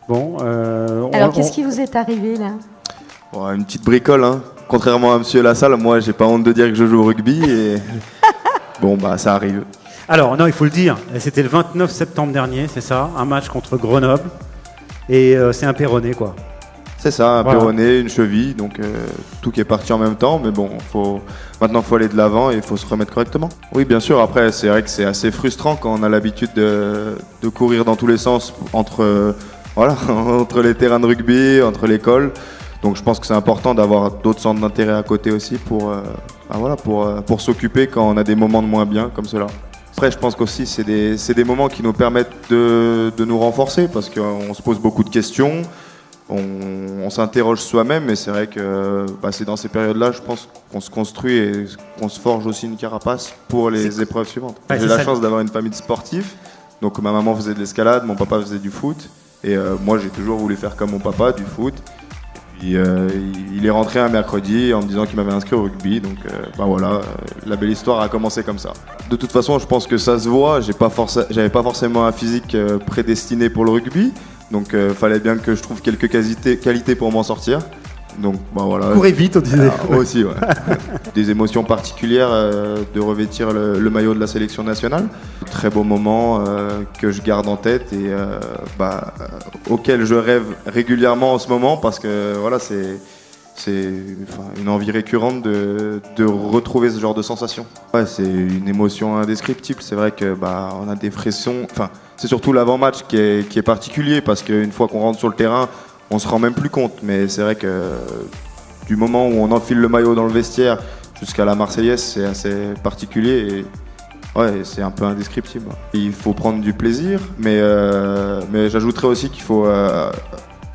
Bon, Alors, qu'est-ce qui vous est arrivé là? Bon, une petite bricole, hein. Contrairement à Monsieur Lassalle, moi, j'ai pas honte de dire que je joue au rugby et bon, bah, ça arrive. Alors, non, il faut le dire, c'était le 29 septembre dernier, c'est ça, un match contre Grenoble, et c'est un péroné, quoi. C'est ça, un Voilà. péroné, une cheville, donc tout qui est parti en même temps, mais bon, maintenant il faut aller de l'avant et il faut se remettre correctement. Oui, bien sûr, après, c'est vrai que c'est assez frustrant quand on a l'habitude de courir dans tous les sens entre, entre les terrains de rugby, entre l'école. Donc je pense que c'est important d'avoir d'autres centres d'intérêt à côté aussi pour s'occuper quand on a des moments de moins bien comme cela. Après, je pense qu'aussi, c'est des moments qui nous permettent de nous renforcer parce qu'on se pose beaucoup de questions. On s'interroge soi-même, mais c'est vrai que c'est dans ces périodes-là, je pense qu'on se construit et qu'on se forge aussi une carapace pour les épreuves suivantes. Ouais, J'ai c'est la ça. chance d'avoir une famille de sportifs, donc ma maman faisait de l'escalade, mon papa faisait du foot, et moi j'ai toujours voulu faire comme mon papa, du foot. Et puis, il est rentré un mercredi en me disant qu'il m'avait inscrit au rugby, donc la belle histoire a commencé comme ça. De toute façon, je pense que ça se voit, j'avais pas forcément un physique prédestiné pour le rugby. Donc fallait bien que je trouve quelques qualités pour m'en sortir. Donc voilà. Courez vite, on disait. Aussi, ouais. Des émotions particulières de revêtir le maillot de la sélection nationale. Très beau moment que je garde en tête et auquel je rêve régulièrement en ce moment parce que voilà, c'est une envie récurrente de retrouver ce genre de sensation. Ouais, c'est une émotion indescriptible. C'est vrai que on a des frissons. Enfin, c'est surtout l'avant-match qui est particulier parce qu'une fois qu'on rentre sur le terrain, on se rend même plus compte. Mais c'est vrai que du moment où on enfile le maillot dans le vestiaire jusqu'à la Marseillaise, c'est assez particulier et ouais, c'est un peu indescriptible. Il faut prendre du plaisir, mais j'ajouterais aussi qu'il faut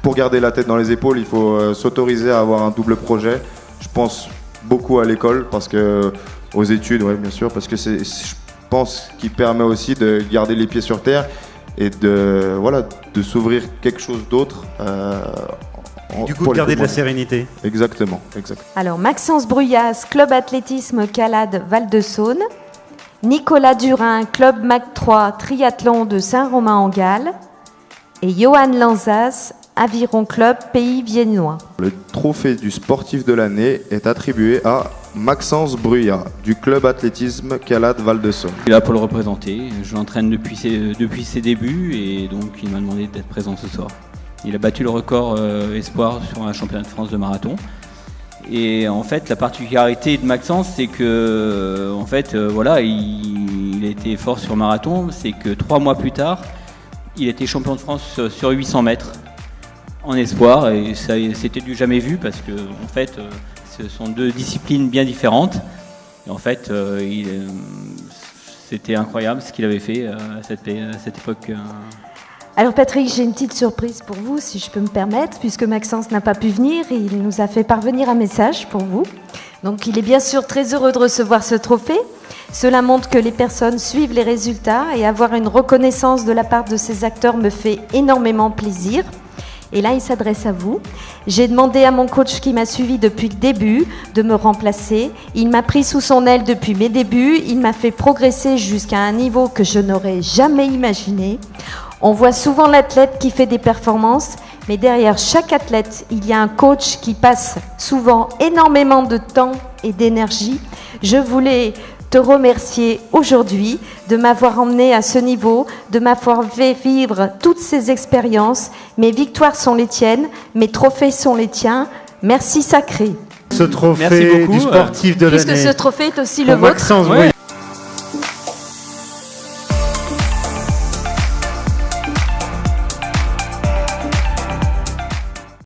pour garder la tête dans les épaules, il faut s'autoriser à avoir un double projet. Je pense beaucoup à l'école, aux études, ouais, bien sûr, parce que je pense qu'il permet aussi de garder les pieds sur terre et de s'ouvrir quelque chose d'autre. Du coup, de garder de la sérénité. Exactement. Alors, Maxence Bruyas, Club Athlétisme Calade Val-de-Saône. Nicolas Durin, Club Mac 3 Triathlon de Saint-Romain-en-Galles. Et Johan Lanzas, Aviron Club Pays Viennois. Le trophée du sportif de l'année est attribué à Maxence Bruyas du club athlétisme Calade Val-de-Saône. Je suis là pour le représenter. Je l'entraîne depuis ses débuts et donc il m'a demandé d'être présent ce soir. Il a battu le record espoir sur un championnat de France de marathon. Et en fait, la particularité de Maxence, c'est que il a été fort sur marathon. C'est que 3 mois plus tard, il était champion de France sur 800 mètres en espoir et ça c'était du jamais vu parce que en fait ce sont deux disciplines bien différentes et en fait c'était incroyable ce qu'il avait fait à cette époque. Alors Patrick, j'ai une petite surprise pour vous, si je peux me permettre, puisque Maxence n'a pas pu venir, il nous a fait parvenir un message pour vous. Donc il est bien sûr très heureux de recevoir ce trophée. Cela montre que les personnes suivent les résultats et avoir une reconnaissance de la part de ces acteurs me fait énormément plaisir. Et là, il s'adresse à vous. J'ai demandé à mon coach qui m'a suivi depuis le début de me remplacer. Il m'a pris sous son aile depuis mes débuts. Il m'a fait progresser jusqu'à un niveau que je n'aurais jamais imaginé. On voit souvent l'athlète qui fait des performances, mais derrière chaque athlète, il y a un coach qui passe souvent énormément de temps et d'énergie. Je voulais te remercier aujourd'hui de m'avoir emmené à ce niveau, de m'avoir fait vivre toutes ces expériences. Mes victoires sont les tiennes, mes trophées sont les tiens. Merci sacré. Ce trophée Merci beaucoup, du sportif de l'année. Puisque ce trophée est aussi Pour le vôtre. Maxence Ouais. Bruyas.